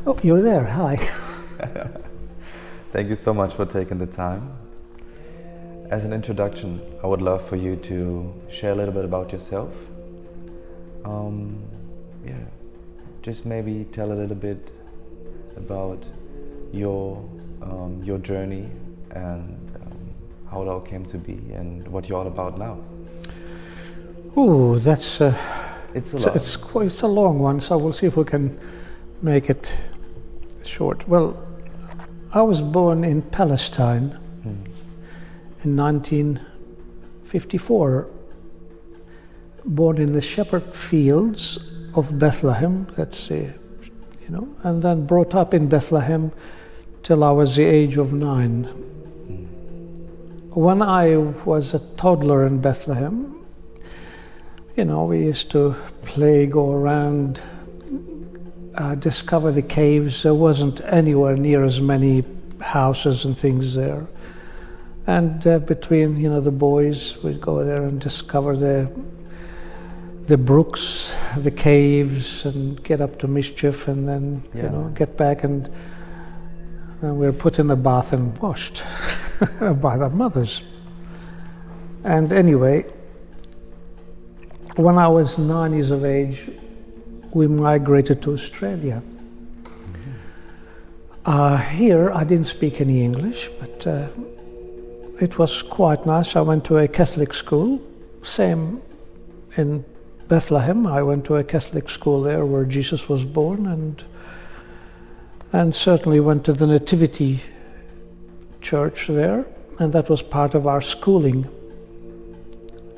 Oh, you're there. Hi. Thank you so much for taking the time. As an introduction, I would love for you to share a little bit about yourself. Just maybe tell a little bit about your journey and how it all came to be and what you're all about now. Oh, that's It's a long one, so we'll see if we can make it short. Well, I was born in Palestine in 1954. Born in the shepherd fields of Bethlehem, and then brought up in Bethlehem till I was the age of 9. When I was a toddler in Bethlehem, we used to play, go around, discover the caves. There wasn't anywhere near as many houses and things there. And between, the boys, we'd go there and discover the brooks, the caves, and get up to mischief, and then, get back, and we were put in the bath and washed by their mothers. And anyway, when I was 9 years of age, we migrated to Australia. Here, I didn't speak any English, but it was quite nice. I went to a Catholic school, same in Bethlehem. I went to a Catholic school there where Jesus was born, and certainly went to the Nativity Church there, and that was part of our schooling.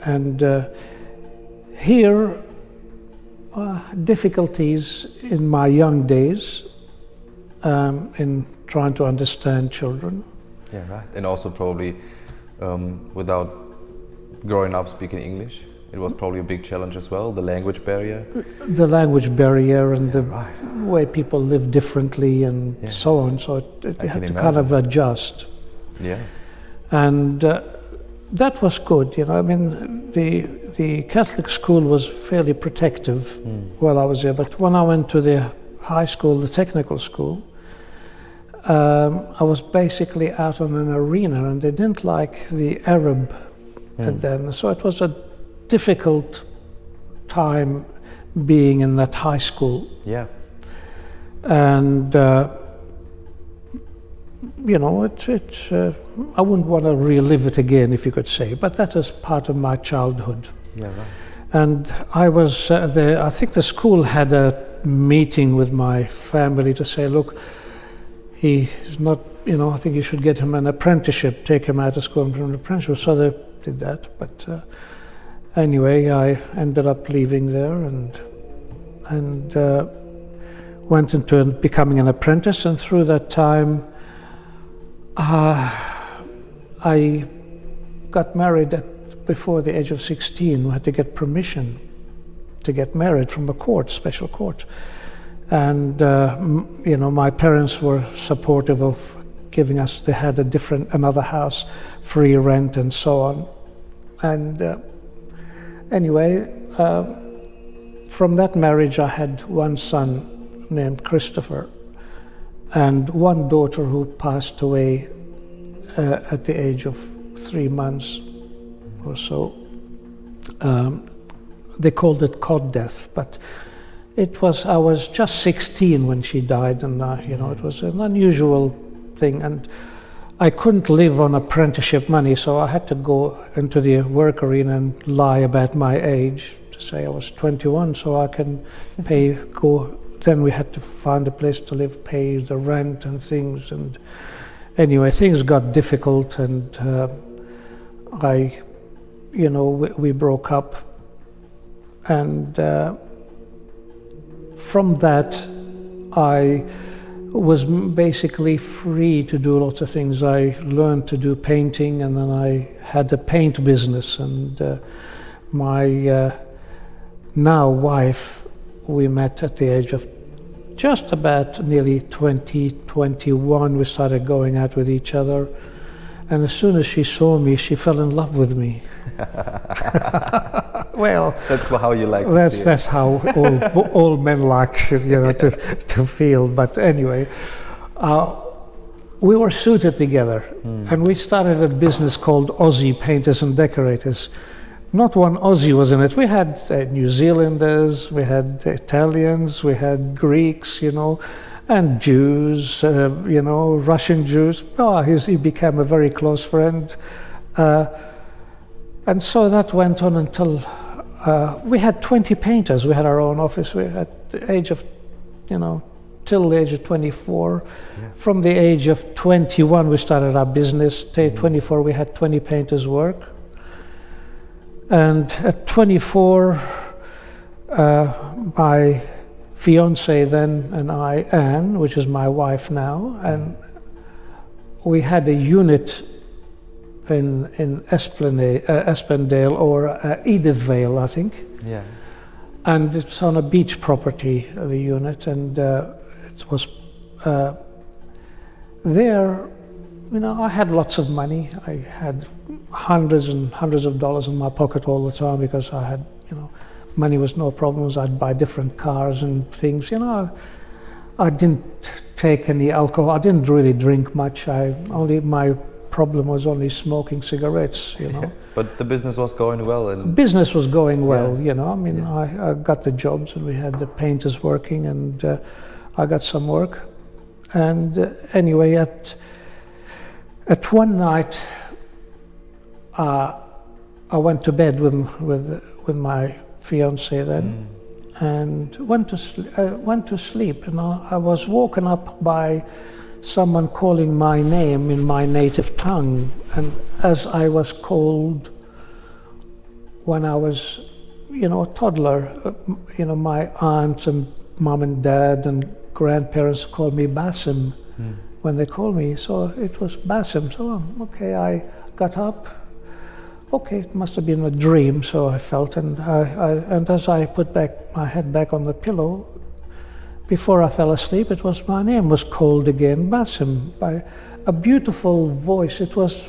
And here, difficulties in my young days in trying to understand children. Yeah, right. And also probably without growing up speaking English, it was probably a big challenge as well, the language barrier. The language barrier and the way people live differently and so on. So you had to kind of adjust. Yeah. And that was good, the Catholic school was fairly protective while I was there. But when I went to the high school, the technical school, I was basically out on an arena, and they didn't like the Arab then. So it was a difficult time being in that high school. Yeah. And I wouldn't want to relive it again, if you could say, but that was part of my childhood. Yeah, right. And I was I think the school had a meeting with my family to say, look, he's not, I think you should get him an apprenticeship, take him out of school and put him in an apprenticeship. So they did that. But anyway, I ended up leaving there and went into becoming an apprentice. And through that time, I got married before the age of 16. We had to get permission to get married from a court, special court. And, my parents were supportive of giving us, they had another house, free rent and so on. And anyway, from that marriage I had one son named Christopher and one daughter who passed away at the age of 3 months or so. They called it cot death, but I was just 16 when she died, and it was an unusual thing, and I couldn't live on apprenticeship money, so I had to go into the work arena and lie about my age to say I was 21, so I can then we had to find a place to live, pay the rent and things, and anyway, things got difficult, and we broke up, and from that I was basically free to do lots of things. I learned to do painting, and then I had a paint business, and my now wife, we met at the age of just about nearly 21. We started going out with each other, and as soon as she saw me, she fell in love with me. Well, That's how you like to see it. that's how all men like, to feel. But anyway, we were suited together, and we started a business called Aussie Painters and Decorators. Not one Aussie was in it. We had New Zealanders, we had Italians, we had Greeks, and Jews, Russian Jews. He became a very close friend. And so that went on until we had 20 painters. We had our own office. We had the age of, till the age of 24. Yeah. From the age of 21, we started our business. Till 24, we had 20 painters work. And at 24, my fiance then and I, Anne, which is my wife now, and we had a unit in Esplandale or Edithvale, I think. Yeah. And it's on a beach property, the unit, and it was there. I had lots of money. I had hundreds and hundreds of dollars in my pocket all the time because I had, money was no problems. I'd buy different cars and things. I didn't take any alcohol. I didn't really drink much. My problem was only smoking cigarettes. But the business was going well, and Business was going well. Yeah. I got the jobs, and we had the painters working, and I got some work. And anyway, at one night, I went to bed with my fiance then, and went to sleep. And I was woken up by someone calling my name in my native tongue. And as I was called when I was, a toddler, my aunts and mom and dad and grandparents called me Basim. When they called me, so it was Basim. So okay, I got up. Okay, it must have been a dream. So I felt, and as I put my head back on the pillow, before I fell asleep, my name was called again, Basim, by a beautiful voice. It was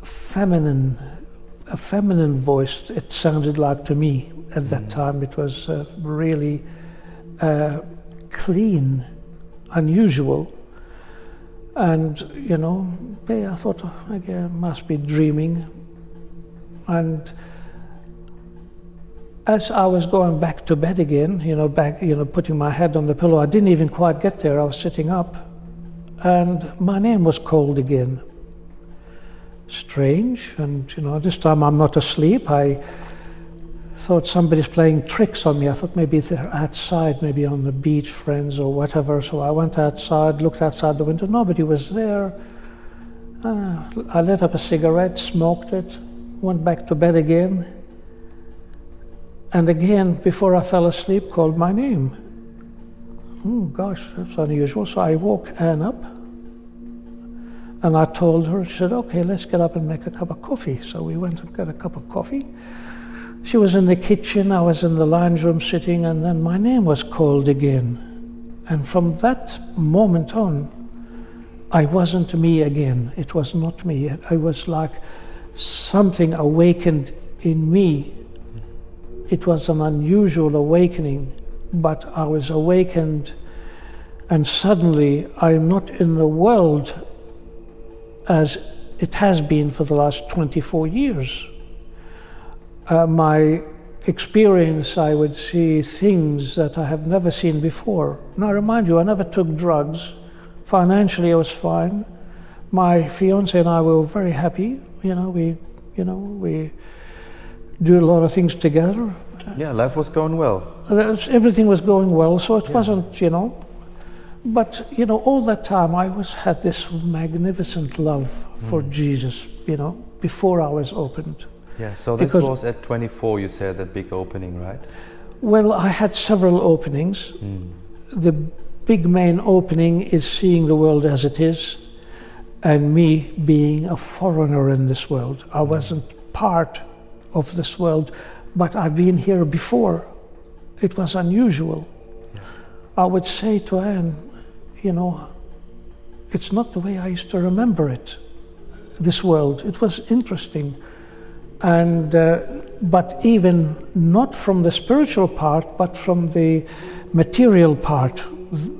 feminine, a feminine voice. It sounded like to me at that time. It was really clean, unusual, and I thought, I must be dreaming. And as I was going back to bed again, putting my head on the pillow, I didn't even quite get there. I was sitting up, and my name was called again. Strange, and this time I'm not asleep. I thought somebody's playing tricks on me. I thought maybe they're outside, maybe on the beach, friends or whatever. So I went outside, looked outside the window. Nobody was there. I lit up a cigarette, smoked it, went back to bed again. And again, before I fell asleep, called my name. Oh gosh, that's unusual. So I woke Anne up. And I told her, she said, okay, let's get up and make a cup of coffee. So we went and got a cup of coffee. She was in the kitchen, I was in the lounge room sitting, and then my name was called again. And from that moment on, I wasn't me again. It was not me. I was like something awakened in me. It was an unusual awakening, but I was awakened, and suddenly I'm not in the world as it has been for the last 24 years. My experience, I would see things that I have never seen before. Now, remind you, I never took drugs. Financially, I was fine. My fiance and I were very happy. We do a lot of things together. yeah, life was going well. Everything was going well, so it wasn't, But, all that time I had this magnificent love for Jesus, before I was opened. Yeah, so this was at 24, you said, that big opening, right? Well, I had several openings. The big main opening is seeing the world as it is, and me being a foreigner in this world. I wasn't part of this world, but I've been here before. It was unusual. Yeah. I would say to Anne, it's not the way I used to remember it, this world. It was interesting. And but even not from the spiritual part, but from the material part.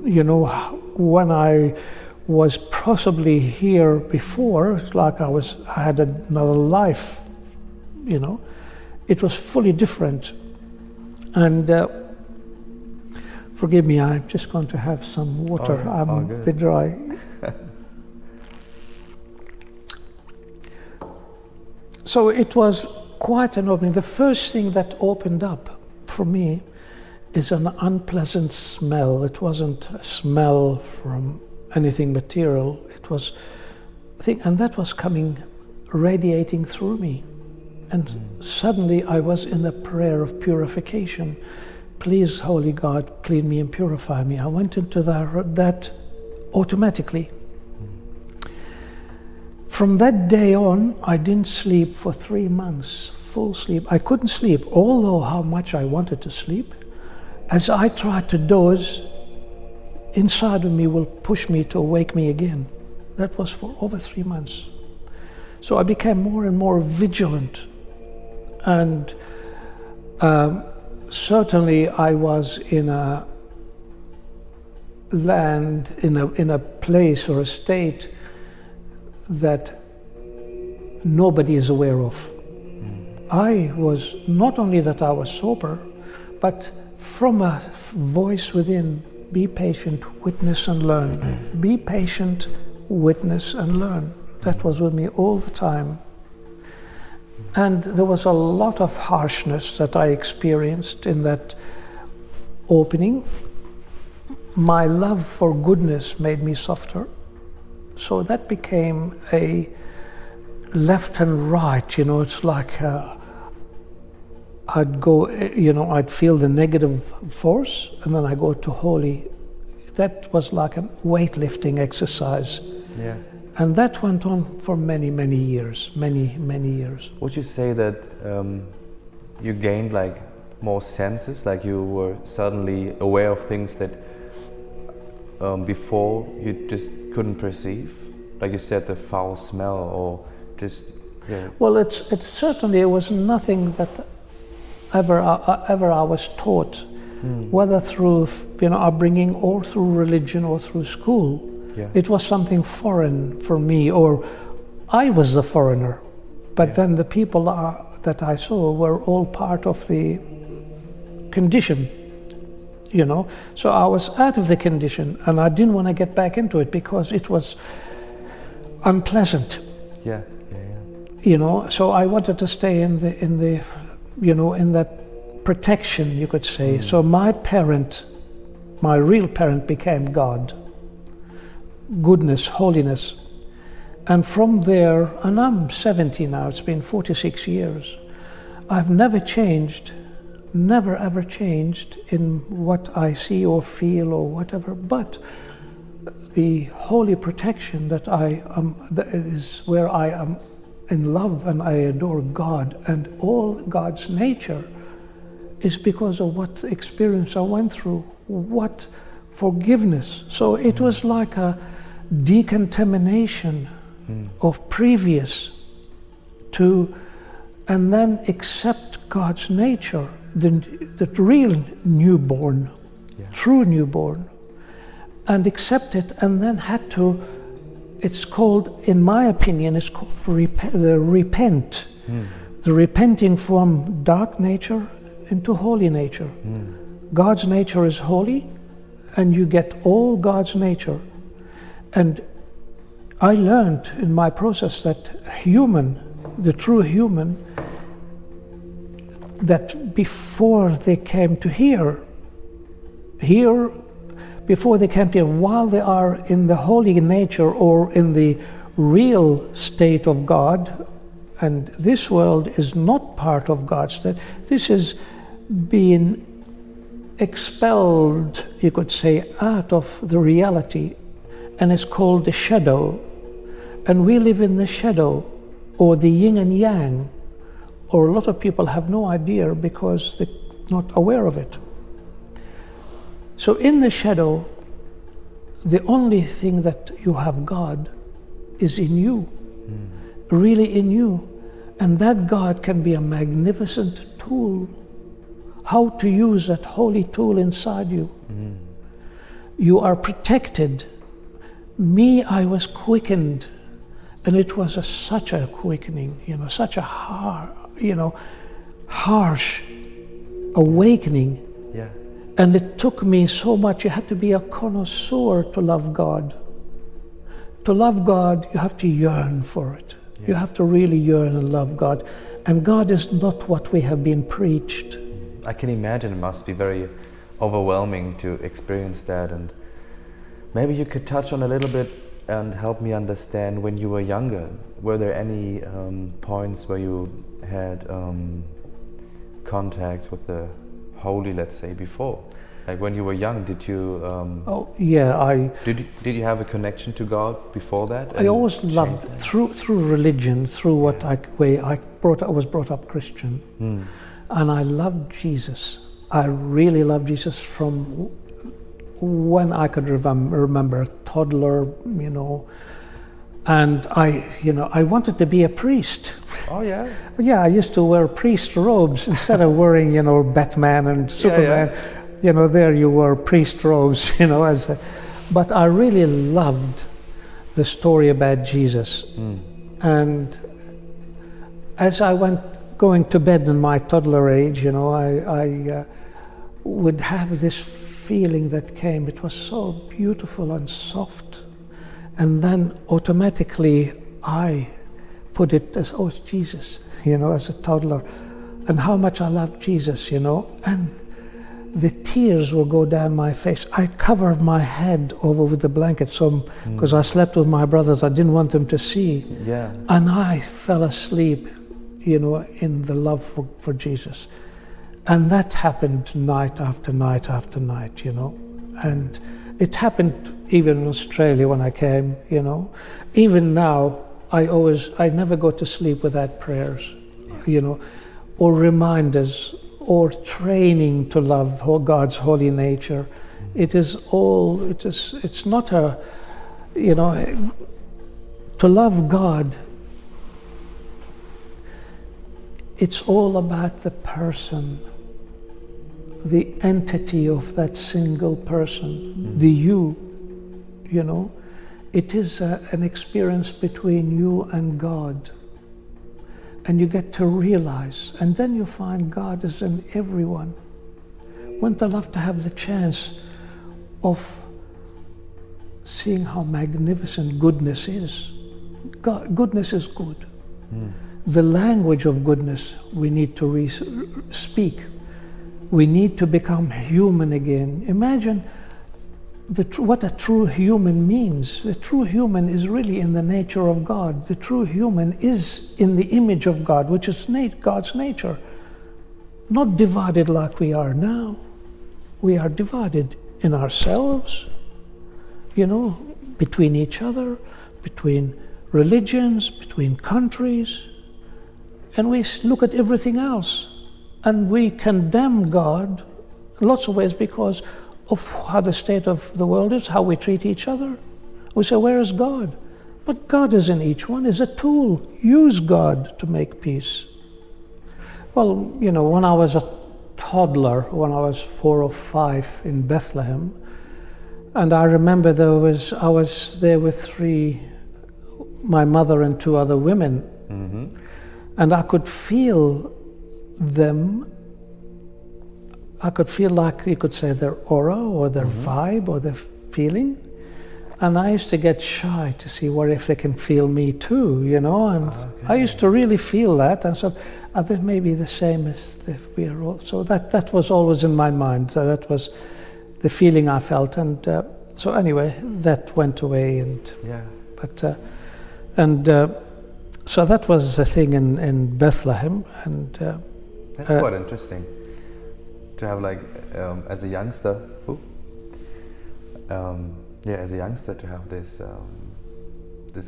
You know, when I was possibly here before, it's like I had another life. You know, it was fully different. And forgive me, I'm just going to have some water. I'm a bit dry. So it was quite an opening. The first thing that opened up for me is an unpleasant smell. It wasn't a smell from anything material. It was, and that was coming, radiating through me. And suddenly I was in a prayer of purification. Please, Holy God, clean me and purify me. I went into that automatically. From that day on, I didn't sleep for 3 months, full sleep. I couldn't sleep, although how much I wanted to sleep. As I tried to doze, inside of me will push me to wake me again. That was for over 3 months. So I became more and more vigilant. And certainly I was in a land, in a place or a state that nobody is aware of. I was, not only that I was sober, but from a voice within, be patient, witness and learn. Be patient, witness and learn. That was with me all the time. And there was a lot of harshness that I experienced in that opening. My love for goodness made me softer. So that became a left and right, you know, it's like I'd go, you know, I'd feel the negative force and then I go to holy. That was like a weightlifting exercise. Yeah. And that went on for many, many years, many, many years. Would you say that you gained like more senses, like you were suddenly aware of things that before you just couldn't perceive? Like you said, the foul smell or just... Yeah. Well, it's certainly, it was nothing that ever I was taught, whether through, you know, upbringing or through religion or through school. Yeah. It was something foreign for me, or I was the foreigner. But then the people that I saw were all part of the condition, you know. So I was out of the condition and I didn't want to get back into it because it was unpleasant. Yeah. You know, so I wanted to stay in the you know, in that protection, you could say. So my parent, my real parent, became God. Goodness, holiness. And from there, and I'm 70 now, it's been 46 years, I've never changed, never ever changed in what I see or feel or whatever, but the holy protection that I am, that is where I am in love and I adore God, and all God's nature is because of what experience I went through, what forgiveness. So it was like a decontamination of previous to, and then accept God's nature, the real newborn, true newborn, and accept it, and then had to, it's called, in my opinion, it's called repent. The repenting from dark nature into holy nature. God's nature is holy, and you get all God's nature. And I learned in my process that human, the true human, that before they came to here, before they came to here, while they are in the holy nature or in the real state of God, and this world is not part of God's state, this is being expelled, you could say, out of the reality, and it's called the shadow. And we live in the shadow, or the yin and yang, or a lot of people have no idea because they're not aware of it. So in the shadow, the only thing that you have God is in you, really in you. And that God can be a magnificent tool. How to use that holy tool inside you. You are protected. Me, I was quickened, and it was such a quickening, such a harsh awakening. Yeah. And it took me so much. You had to be a connoisseur to love God. To love God, you have to yearn for it. Yeah. You have to really yearn and love God. And God is not what we have been preached. I can imagine it must be very overwhelming to experience that, and maybe you could touch on a little bit and help me understand when you were younger. Were there any points where you had contacts with the holy, let's say, before? Like when you were young, did you? Did you have a connection to God before that? I always loved through religion, through what I was brought up Christian. And I loved Jesus. I really loved Jesus from when I could remember, a toddler, And I wanted to be a priest. Oh yeah. Yeah, I used to wear priest robes instead of wearing, Batman and Superman. Yeah. There you wore priest robes, but I really loved the story about Jesus. And as I going to bed in my toddler age, I would have this feeling that came. It was so beautiful and soft. And then automatically I put it as, it's Jesus, as a toddler. And how much I love Jesus, And the tears will go down my face. I covered my head over with the blanket, because I slept with my brothers. I didn't want them to see. Yeah. And I fell asleep, in the love for Jesus. And that happened night after night after night, And it happened even in Australia when I came, Even now, I never go to sleep without prayers, or reminders, or training to love God's holy nature. It's not to love God, it's all about the person, the entity of that single person, the you, It is an experience between you and God. And you get to realize, and then you find God is in everyone. Wouldn't I love to have the chance of seeing how magnificent goodness is? Goodness is good. The language of goodness we need to speak. We need to become human again. Imagine what a true human means. The true human is really in the nature of God. The true human is in the image of God, which is God's nature. Not divided like we are now. We are divided in ourselves, between each other, between religions, between countries. And we look at everything else. And we condemn God in lots of ways because of how the state of the world is, how we treat each other. We say, where is God? But God is in each one, is a tool. Use God to make peace. Well, when I was a toddler, when I was 4 or 5 in Bethlehem, and I remember I was there with my mother and 2 other women, and I could feel them. I could feel like you could say their aura or their vibe or their feeling. And I used to get shy to see if they can feel me too, and I used to really feel that. And so that may be the same as we are all. So that was always in my mind. So that was the feeling I felt. And so anyway, that went away. So that was the thing in Bethlehem. And that's quite interesting. To have as a youngster, as a youngster, to have this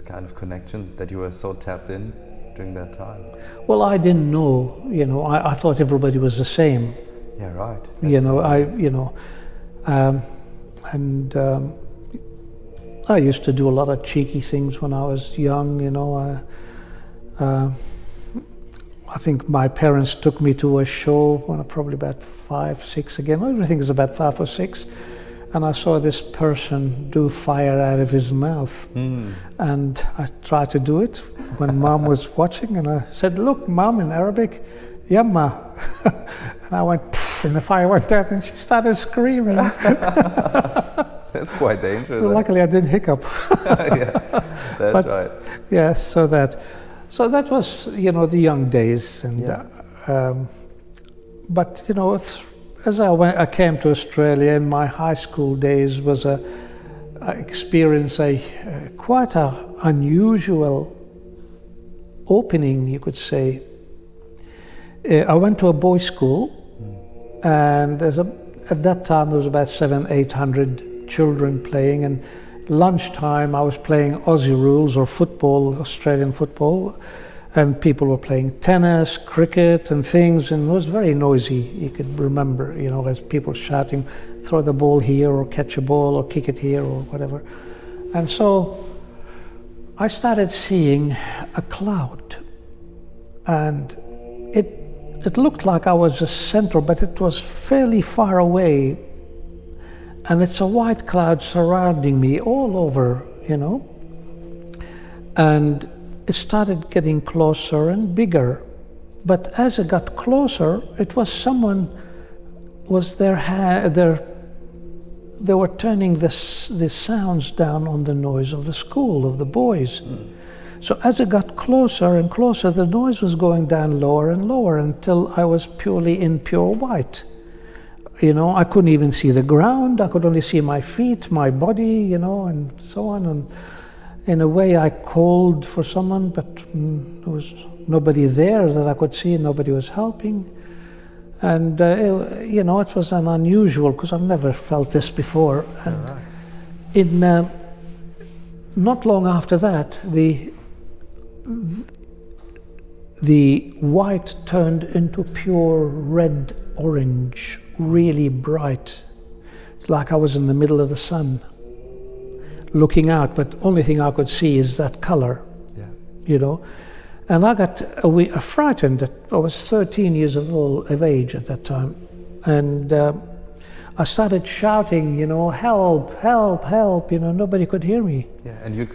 kind of connection that you were so tapped in during that time. Well, I didn't know, I thought everybody was the same. Yeah, right. I used to do a lot of cheeky things when I was young, I think my parents took me to a show when I was probably about 5, 6 again. Everything is about 5 or 6. And I saw this person do fire out of his mouth. And I tried to do it when Mom was watching, and I said, "Look, Mom," in Arabic, "Yamma." And I went, "Pfft," and the fire went out, and she started screaming. That's quite dangerous. So luckily I didn't hiccup. Yeah, that's right. Yeah, so that was, the young days. And but, as I came to Australia in my high school days was I experienced quite a unusual opening, you could say. I went to a boys' school, and at that time there was about 700-800 children playing, and lunchtime I was playing Aussie rules or football, Australian football, and people were playing tennis, cricket and things, and it was very noisy. You could remember, as people shouting, throw the ball here or catch a ball or kick it here or whatever. And so I started seeing a cloud, and it looked like I was the center, but it was fairly far away, and it's a white cloud surrounding me all over, and it started getting closer and bigger. But as it got closer, it was someone was they were turning the sounds down on the noise of the school, of the boys. So as it got closer and closer, the noise was going down lower and lower until I was purely in pure white. I couldn't even see the ground. I could only see my feet, my body, and so on. And in a way, I called for someone, but there was nobody there that I could see. Nobody was helping. And, it was an unusual, because I've never felt this before. And not long after that, the white turned into pure red orange, really bright, like I was in the middle of the sun looking out, but only thing I could see is that color. And I got frightened. I was 13 years of age at that time, and I started shouting, "Help, help, help!" Nobody could hear me. Yeah, and you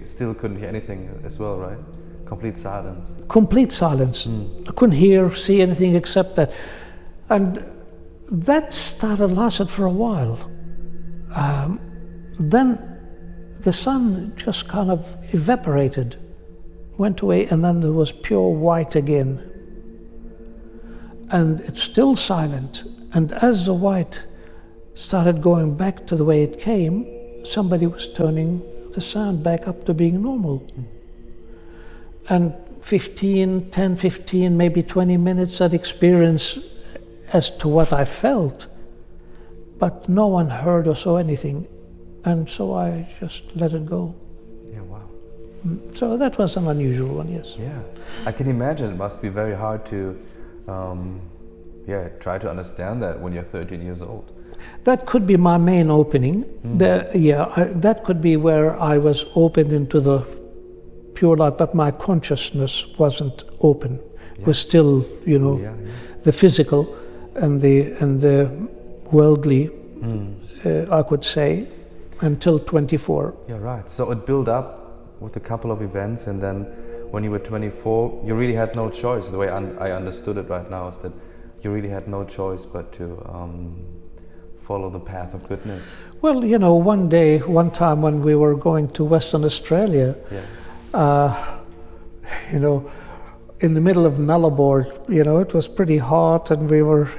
still couldn't hear anything as well, right? Complete silence. Complete silence. I couldn't see anything except that. And that lasted for a while. Then the sun just kind of evaporated, went away, and then there was pure white again. And it's still silent. And as the white started going back to the way it came, somebody was turning the sound back up to being normal. And 10, maybe 20 minutes, that experience as to what I felt, but no one heard or saw anything. And so I just let it go. Yeah, wow. So that was an unusual one, yes. Yeah, I can imagine it must be very hard to try to understand that when you're 13 years old. That could be my main opening. That could be where I was opened into the pure light, but my consciousness wasn't open. It was still, the physical and the worldly, I could say, until 24. Yeah, right. So it built up with a couple of events, and then when you were 24, you really had no choice. The way I understood it right now is that you really had no choice but to follow the path of goodness. Well, one time when we were going to Western Australia, in the middle of Nullarbor, it was pretty hot, and we were,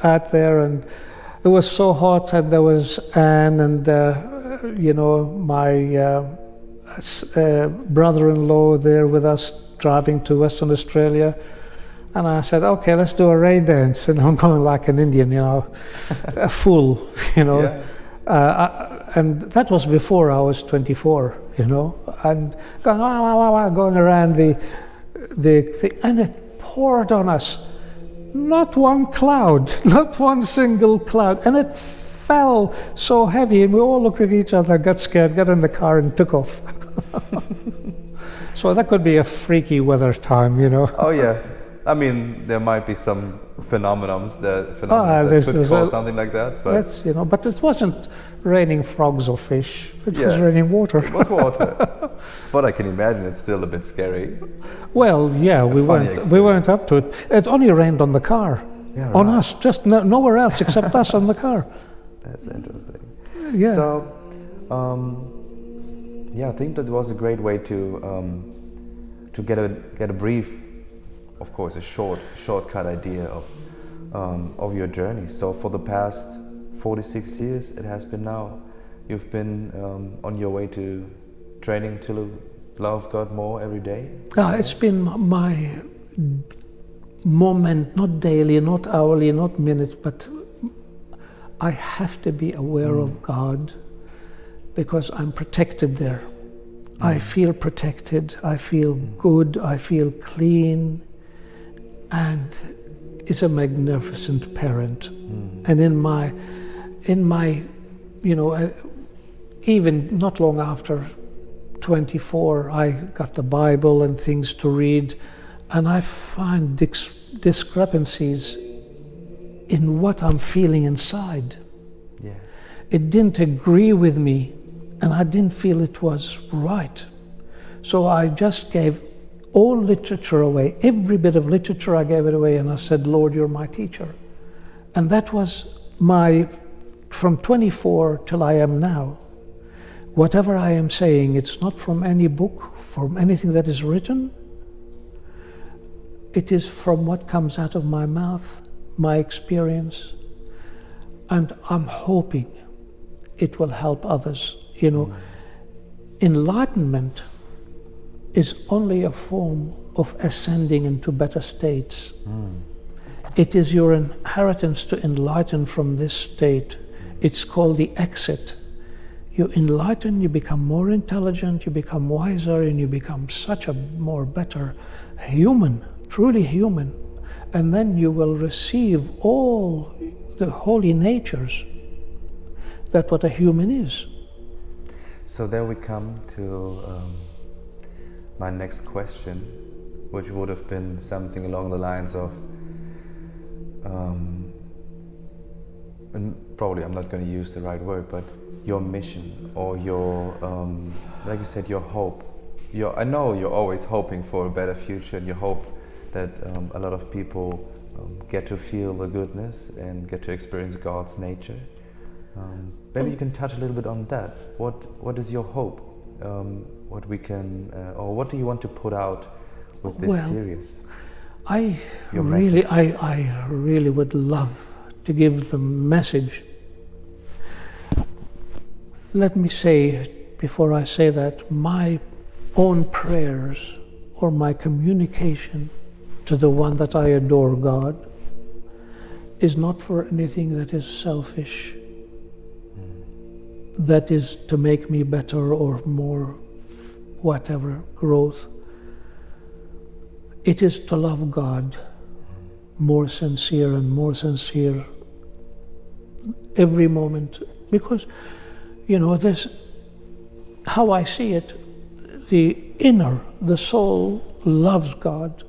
out there, and it was so hot, and there was Anne and, my brother-in-law there with us driving to Western Australia. And I said, okay, let's do a rain dance. And I'm going like an Indian, a fool, and that was before I was 24, and going, la, la, la, la, going around the thing, and it poured on us. Not one cloud, not one single cloud. And it fell so heavy, and we all looked at each other, got scared, got in the car and took off. So that could be a freaky weather time, you know. Oh yeah, I mean there might be some phenomena that could cause something like that. But that's, you know, but it wasn't raining frogs or fish. It was Yeah. raining water. it was water. But I can imagine it's still a bit scary. Well, yeah, we funny went up to it. It only rained on the car, Yeah, on right. us, just nowhere else except us on the car. That's interesting. Yeah. So, yeah, I think that was a great way to get a brief, of course, a shortcut idea of your journey. So for the past 46 years, it has been now. You've been on your way to training to love God more every day. It's been my moment, not daily, not hourly, not minute, but I have to be aware of God because I'm protected there. I feel protected, I feel good, I feel clean, and it's a magnificent parent. And in my, you know, even not long after 24, I got the Bible and things to read, and I find discrepancies in what I'm feeling inside. Yeah. It didn't agree with me, and I didn't feel it was right. So I just gave all literature away, every bit of literature I gave it away, and I said, Lord, you're my teacher. And that was from 24 till I am now. Whatever I am saying, it's not from any book, from anything that is written. It is from what comes out of my mouth, my experience, and I'm hoping it will help others. You know, enlightenment is only a form of ascending into better states. It is your inheritance to enlighten from this state. It's called the exit. You enlighten, you become more intelligent, you become wiser, and you become such a more better human, truly human. And then you will receive all the holy natures that what a human is. So there we come to my next question, which would have been something along the lines of, and probably I'm not going to use the right word, but your mission or your, like you said, your hope. I know you're always hoping for a better future, and you hope that a lot of people get to feel the goodness and get to experience God's nature. Maybe you can touch a little bit on that. What is your hope? What we can, or what do you want to put out with this series? I really would love to give the message. Let me say, before I say that, my own prayers or my communication to the one that I adore, God, is not for anything that is selfish, that is to make me better or more whatever growth. It is to love God more sincere and more sincere every moment, because, you know, this, how I see it, the inner, the soul loves God,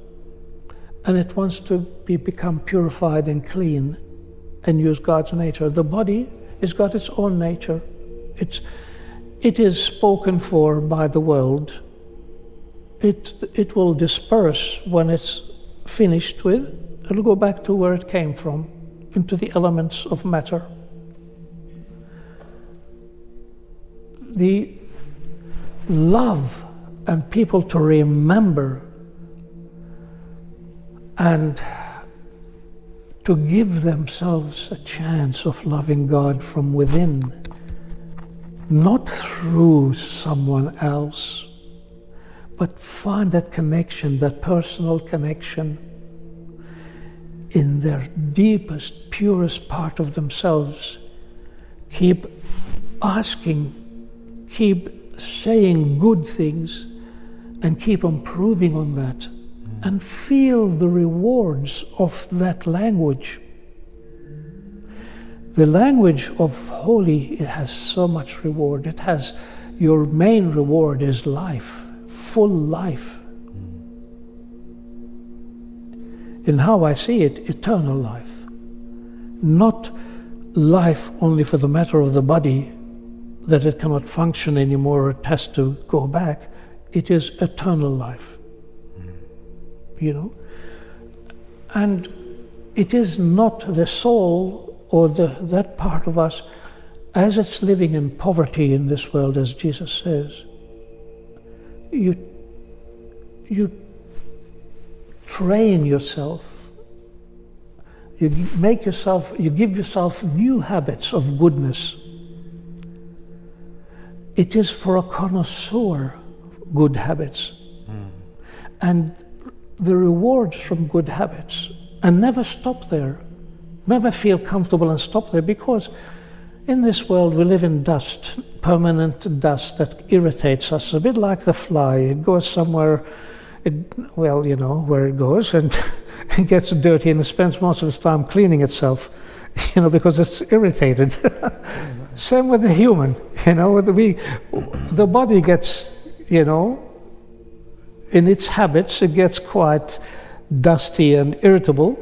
and it wants to become purified and clean and use God's nature. The body has got its own nature. It is spoken for by the world. It will disperse when it's finished with. It'll go back to where it came from, into the elements of matter. The love and people to remember and to give themselves a chance of loving God from within, not through someone else, but find that connection, that personal connection in their deepest, purest part of themselves. Keep asking, keep saying good things, and keep improving on that, and feel the rewards of that language. The language of holy, it has so much reward. It has, your main reward is life, full life. In how I see it, eternal life. Not life only for the matter of the body, that it cannot function anymore, it has to go back. It is eternal life. You know? And it is not the soul or that part of us as it's living in poverty in this world, as Jesus says. You train yourself, you give yourself new habits of goodness. It is for a connoisseur, good habits. And the rewards from good habits, and never stop there, never feel comfortable and stop there, because in this world we live in dust, permanent dust that irritates us, a bit like the fly. It goes somewhere, well, you know, where it goes, and it gets dirty and it spends most of its time cleaning itself, you know, because it's irritated. Same with the human, you know, the body gets, you know, in its habits, it gets quite dusty and irritable,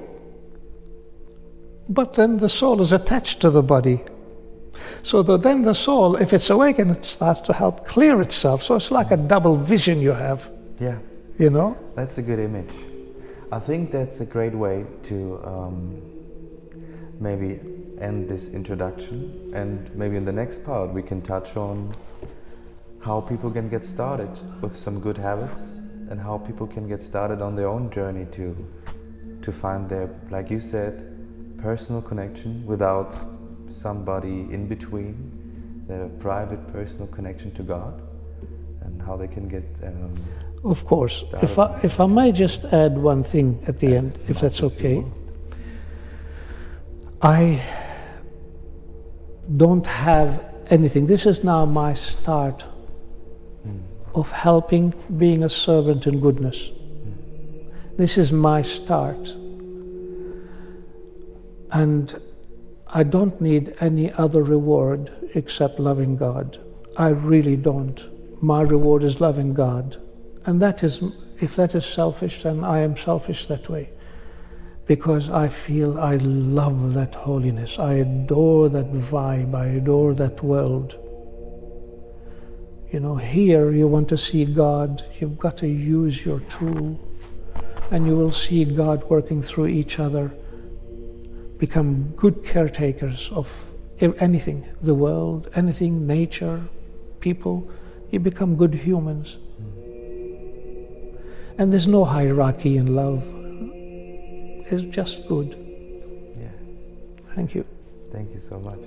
but then the soul is attached to the body. So then the soul, if it's awakened, it starts to help clear itself. So it's like a double vision you have. Yeah. You know? That's a good image. I think that's a great way to maybe end this introduction, and maybe in the next part we can touch on how people can get started with some good habits, and how people can get started on their own journey to find their, like you said, personal connection without somebody in between, their private personal connection to God, and how they can get of course. If I may just add one thing at the end, if that's okay. I don't have anything. This is now my start of helping, being a servant in goodness. This is my start. And I don't need any other reward except loving God. I really don't. My reward is loving God. And that is, if that is selfish, then I am selfish that way. Because I feel I love that holiness. I adore that vibe. I adore that world. You know, here you want to see God, you've got to use your tool, and you will see God working through each other. Become good caretakers of anything, the world, anything, nature, people. You become good humans. And there's no hierarchy in love. It's just good. Yeah. Thank you. Thank you so much.